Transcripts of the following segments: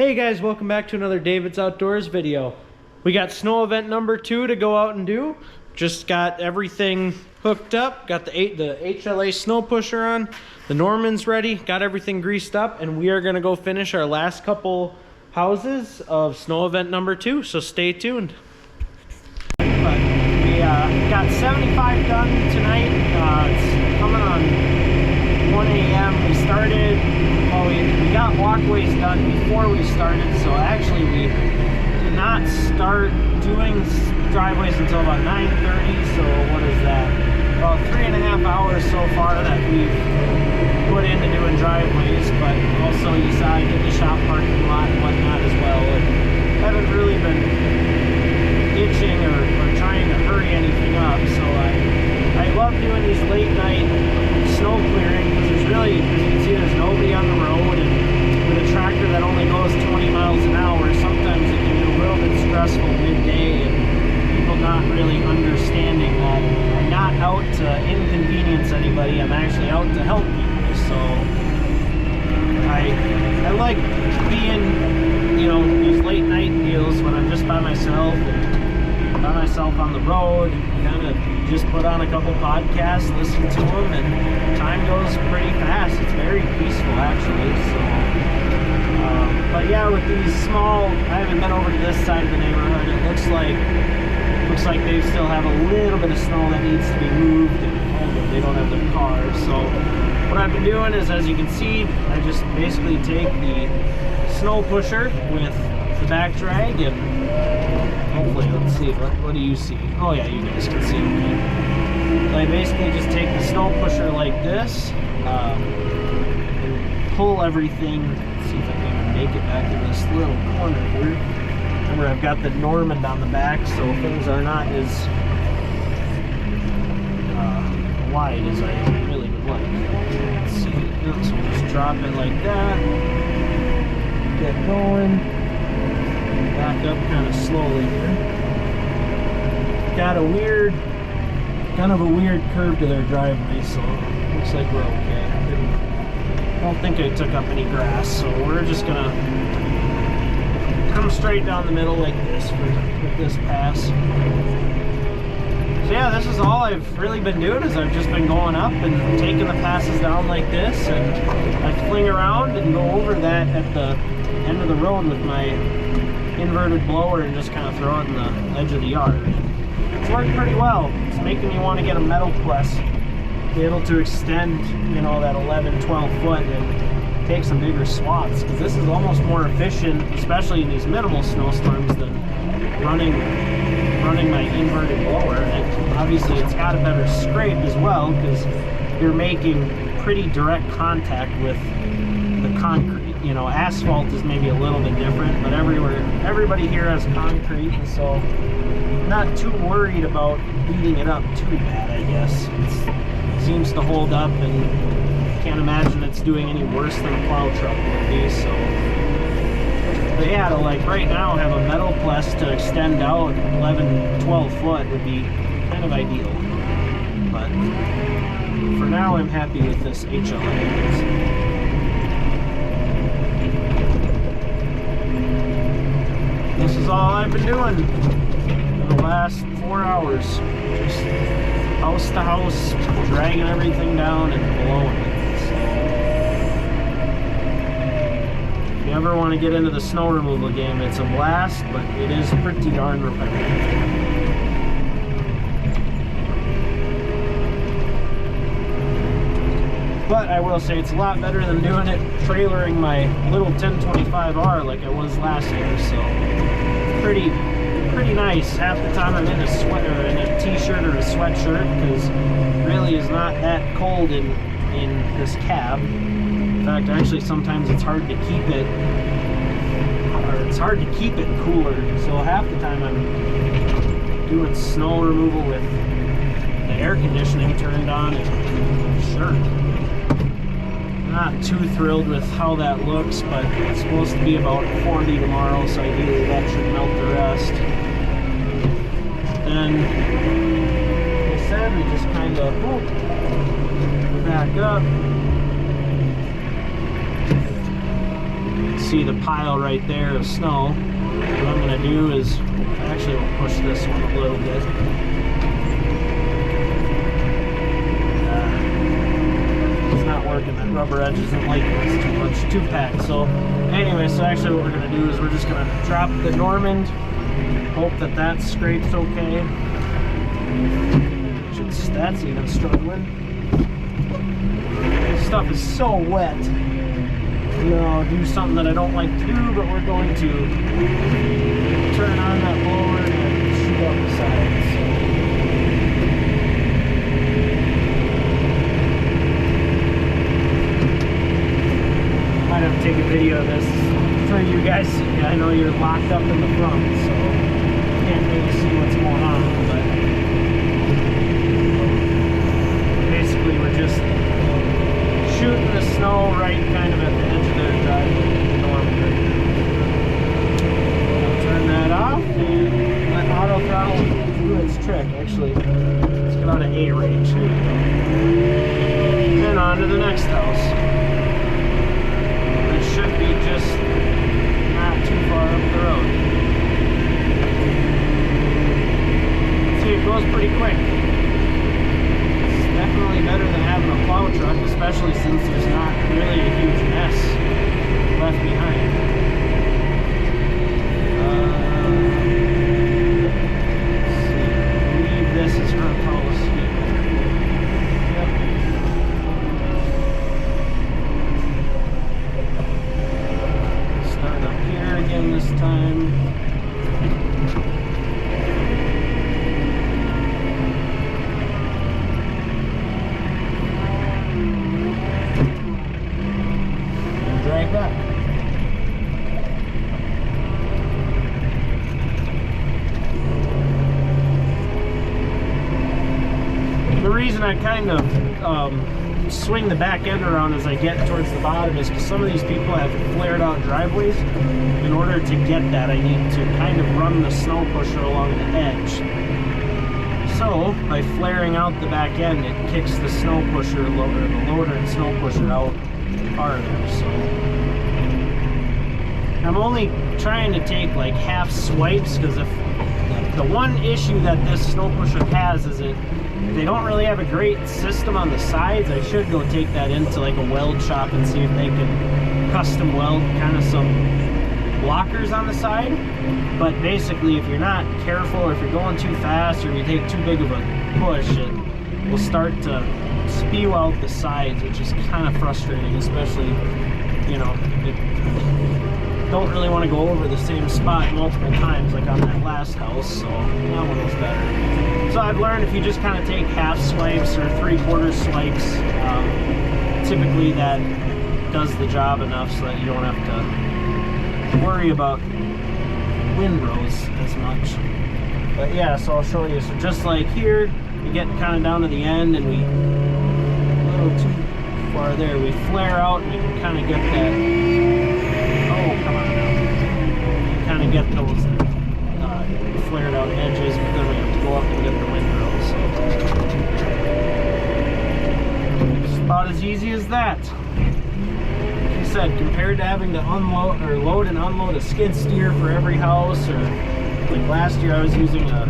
Hey guys, welcome back to another David's Outdoors video. We got snow event number 2 to go out and do. Just got everything hooked up, got the HLA snow pusher on, the Norman's ready, got everything greased up, and we are gonna go finish our last couple houses of snow event number 2, so stay tuned. But we got 75 done tonight. It's coming on 1 a.m. We started, well, we got walkways done before we started, so actually we did not start doing driveways until about 9:30, so what is that? About 3.5 hours so far that we've put into doing driveways, but also you saw I did the shop parking lot and whatnot as well, and haven't really been itching or trying to hurry anything up, so I love doing these late night snow clearing because there's really, as you can see, there's nobody on the road, and with a tractor that only goes 20 miles an hour, sometimes it can get a little bit stressful midday and people not really understanding that I'm not out to inconvenience anybody, I'm actually out to help people. So I like being, you know, these late night deals when I'm just by myself on the road, kind of just put on a couple podcasts, listen to them, and time goes pretty fast. It's very peaceful actually. So but yeah, with these small, I haven't been over to this side of the neighborhood. It looks like they still have a little bit of snow that needs to be moved, and they don't have their cars. So what I've been doing is, as you can see, I just basically take the snow pusher with the back drag, and hopefully, let's see, what do you see? Oh yeah, you guys can see okay. I basically just take the snow pusher like this, and pull everything. Let's see if I can even make it back in this little corner here. Remember, I've got the Norman on the back, so things are not as wide as I really would like. Let's see, so we'll just drop it like that, get going, back up kind of slowly here. Got a weird, kind of a weird curve to their driveway, so looks like we're okay. I don't think I took up any grass, so we're just gonna come straight down the middle like this with this pass. So yeah, this is all I've really been doing, is I've just been going up and taking the passes down like this, and I fling around and go over that at the end of the road with my inverted blower and just kind of throw it in the edge of the yard. It's worked pretty well. It's making me want to get a metal press, be able to extend, you know, that 11-12 foot and take some bigger swaths, because this is almost more efficient, especially in these minimal snowstorms, than running my inverted blower. And obviously it's got a better scrape as well, because you're making pretty direct contact with the concrete. You know, asphalt is maybe a little bit different, but everybody here has concrete, and so I'm not too worried about beating it up too bad, I guess. It seems to hold up, and can't imagine it's doing any worse than a plow truck would be, so. But yeah, to like right now have a metal press to extend out 11-12 foot would be kind of ideal. But for now, I'm happy with this HLA. This is all I've been doing for the last 4 hours. Just house to house, dragging everything down and blowing it. So, if you ever want to get into the snow removal game, it's a blast, but it is pretty darn repetitive. But I will say it's a lot better than doing it trailering my little 1025R like I was last year, so pretty nice. Half the time I'm in a sweater, in a t-shirt or a sweatshirt, because it really is not that cold in this cab. In fact, actually sometimes it's hard to keep it, cooler. So half the time I'm doing snow removal with the air conditioning turned on and shirt. Not too thrilled with how that looks, but it's supposed to be about 40 tomorrow, so ideally that should melt the rest. Then, like I said, we just kind of back up. see the pile right there of snow. What I'm going to do is, actually we'll push this one a little bit. It's not working, that rubber edge isn't liking this too much, too packed. So anyway, so actually what we're going to do is we're just going to drop the Normand, hope that that scrapes okay. That's even struggling. This stuff is so wet. You know, do something that I don't like to do, but we're going to turn on that blower and shoot up the sides. Might have to take a video of this for you guys. Yeah, I know you're locked up in the front, so you can't really see what's going on, but basically we're just shooting the snow right kind of at the edge of their driveway. I'll turn that off and let auto throttle do its trick. Actually, let's get out of A range. Here we go. And on to the next house. It should be just not too far up the road. See, it goes pretty quick. Definitely better than having a plow truck, especially since there's not really a huge mess left behind. Let's see. I believe this is her house here. Yep. Start up here again this time. The reason I kind of swing the back end around as I get towards the bottom is because some of these people have flared out driveways. In order to get that, I need to kind of run the snow pusher along the edge. So by flaring out the back end, it kicks the snow pusher, the loader and snow pusher out farther. So I'm only trying to take like half swipes, because if the one issue that this snow pusher has is they don't really have a great system on the sides. I should go take that into like a weld shop and see if they can custom weld kind of some blockers on the side. But basically, if you're not careful, or if you're going too fast, or if you take too big of a push, it will start to spew out the sides, which is kind of frustrating, especially, you know, don't really want to go over the same spot multiple times like on that last house, so that one was better. So I've learned if you just kind of take half swipes or 3/4 swipes, typically that does the job enough so that you don't have to worry about windrows as much. But yeah, so I'll show you. So just like here, we get kind of down to the end and we, a little too far there, we flare out and we can kind of get that, oh come on now, kind of get those flared out edges, but then we have to go up and get the windrows. So it's about as easy as that. Like I said, compared to having to unload or load and unload a skid steer for every house, or like last year I was using a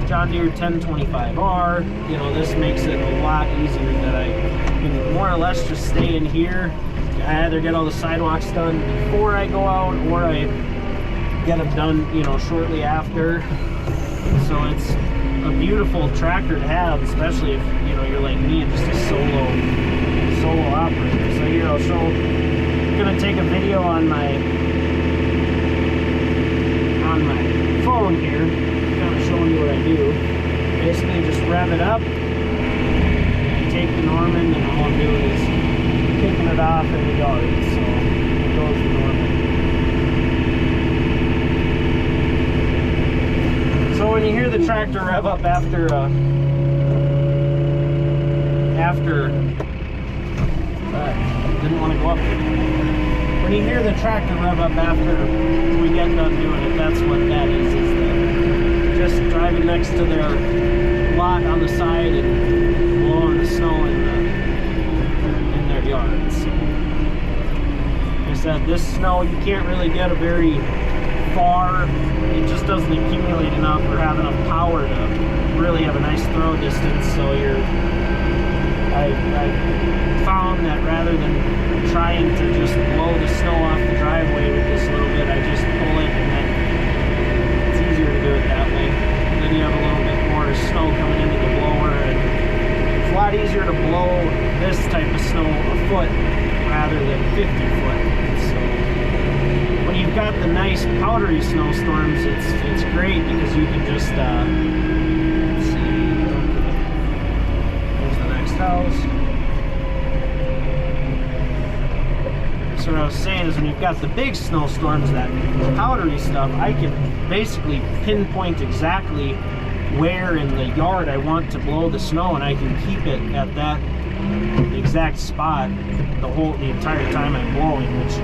John Deere 1025R, you know, this makes it a lot easier that I can more or less just stay in here. I either get all the sidewalks done before I go out, or I get them done, you know, shortly after. So it's a beautiful tractor to have, especially if, you know, you're like me and just a solo operator. So here I'll show, I'm gonna take a video on my phone here, kind of showing you what I do. Basically just rev it up, take the Normand, and all I'm doing is kicking it off in the yard. So there goes the Normand. So when you hear the tractor rev up after didn't want to go up there. When you hear the tractor rev up after we get done doing it, that's what that is just driving next to their lot on the side and blowing the snow in their yards. So, like I said, this snow, you can't really get a very far. It just doesn't accumulate enough or have enough power to really have a nice throw distance. So I found that rather than trying to just blow the snow off the driveway with this little bit, I just pull it, and then it's easier to do it that way. And then you have a little bit more snow coming into the blower, and it's a lot easier to blow this type of snow a foot rather than 50 foot. So when you've got the nice powdery snowstorms, it's great because you can just let's see, there's the next house. So what I was saying is when you've got the big snowstorms, that powdery stuff, I can basically pinpoint exactly where in the yard I want to blow the snow, and I can keep it at that exact spot the entire time I'm blowing, which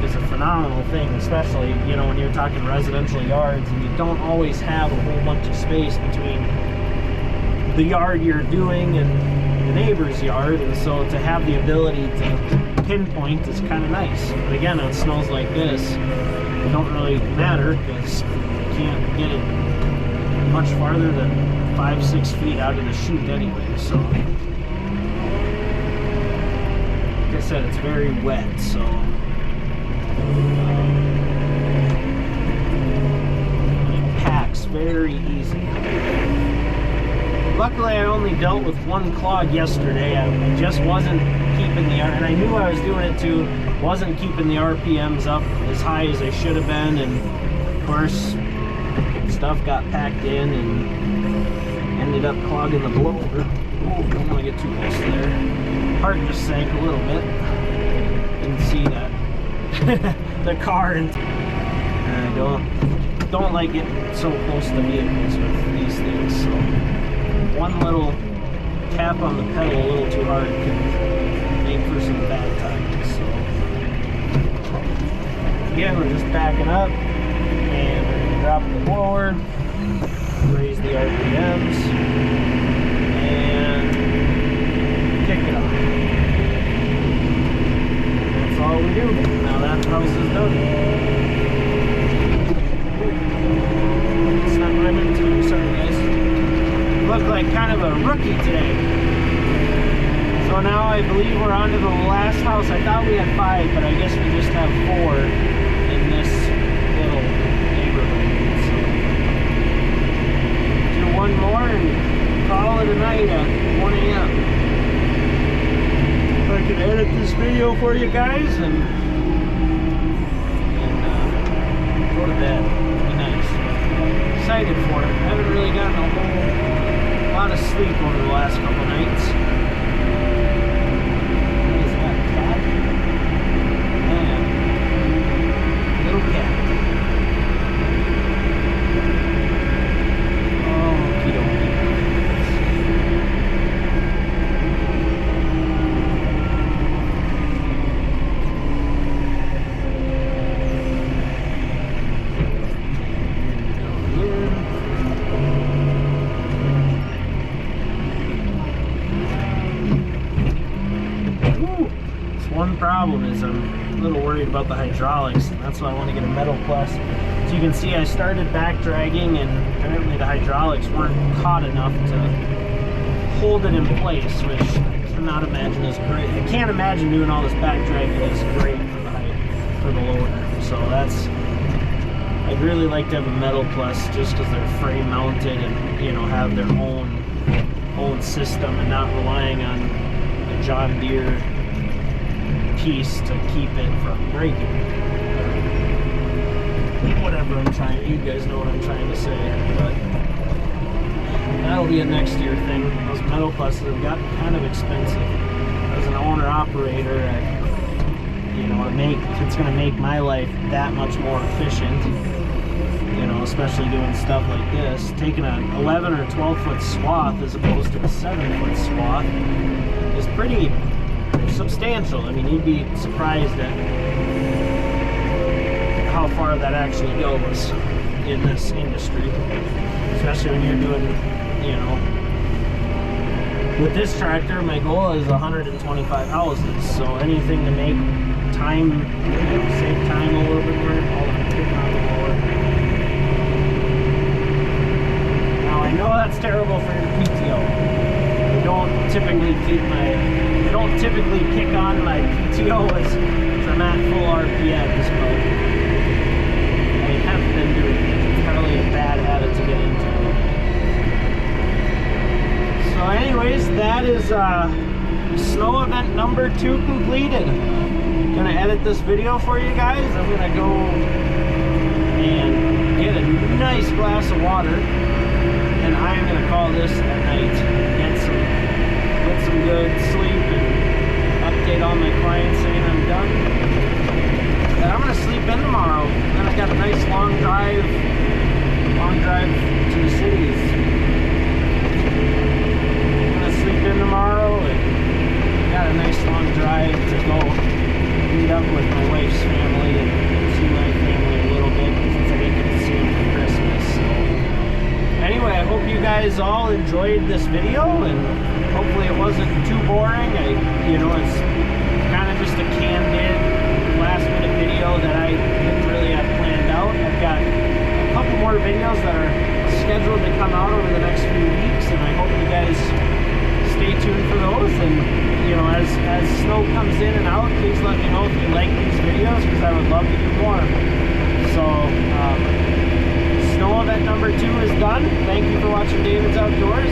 is a phenomenal thing, especially, you know, when you're talking residential yards and you don't always have a whole bunch of space between the yard you're doing and the neighbor's yard, and so to have the ability to pinpoint is kind of nice. But again, on snows like this, it don't really matter because you can't get it much farther than 5-6 feet out of the chute anyway. So like I said, it's very wet, so it packs very easy. Luckily, I only dealt with one clog yesterday. I just wasn't keeping the, and I knew I was doing it too, wasn't keeping the RPMs up as high as I should have been, and of course stuff got packed in and ended up clogging the blower. Oh, don't want to get too close there. Heart just sank a little bit. Didn't see that. The car, and I don't like getting so close to vehicles with these things, so one little tap on the pedal a little too hard can make for some bad times. So again, we're just backing up and we're going to drop the blower, raise the RPMs, and kick it off. That's all we do. Now that house is done. It's not what I meant to. Sorry guys. Look like kind of a rookie today. So now I believe we're on to the last house. I thought we had 5, but I guess we just have 4 in this little neighborhood. So do one more and call it a night at 1 a.m. If I can edit this video for you guys and go to bed. It'd be nice. Excited for it. I haven't really gotten a whole lot of sleep over the last couple nights. What is that, cat? Man. Little cat. Oh, okey-dokey. One problem is I'm a little worried about the hydraulics, and that's why I want to get a metal plus. So you can see I started back dragging, and apparently the hydraulics weren't caught enough to hold it in place, which I cannot imagine is great. I can't imagine doing all this back dragging is great for the loader. So that's, I'd really like to have a metal plus just because they're frame mounted and, you know, have their own system and not relying on a John Deere piece to keep it from breaking. Whatever I'm trying, you guys know what I'm trying to say, but that'll be a next year thing. Those metal pluses have gotten kind of expensive. As an owner operator, you know, it's going to make my life that much more efficient. You know, especially doing stuff like this. Taking an 11 or 12 foot swath as opposed to a 7 foot swath is pretty substantial. I mean, you'd be surprised at how far that actually goes in this industry, especially when you're doing, you know, with this tractor my goal is 125 houses, so anything to make time, save time a little bit more. All I'm putting on the mower. Now I know that's terrible for your PTO. I don't typically kick on my PTO as I'm at full RPMs, but I haven't been doing it. It's probably a bad habit to get into. So anyways, that is snow event number 2 completed. I'm gonna edit this video for you guys. I'm gonna go and get a nice glass of water, and I'm gonna call this a night. Get some good sleep and update all my clients saying I'm done. And I'm gonna sleep in tomorrow. Then I got a nice long drive to the cities. I'm gonna sleep in tomorrow and got a nice long drive to go meet up with my wife's family and see my family a little bit since I didn't get to see them for Christmas. So anyway, I hope you guys all enjoyed this video, and hopefully it wasn't too boring. It's kind of just a candid last minute video that I didn't really have planned out. I've got a couple more videos that are scheduled to come out over the next few weeks, and I hope you guys stay tuned for those. And as snow comes in and out, please let me know if you like these videos, because I would love to do more. So snow event number 2 is done. Thank you for watching David's Outdoors.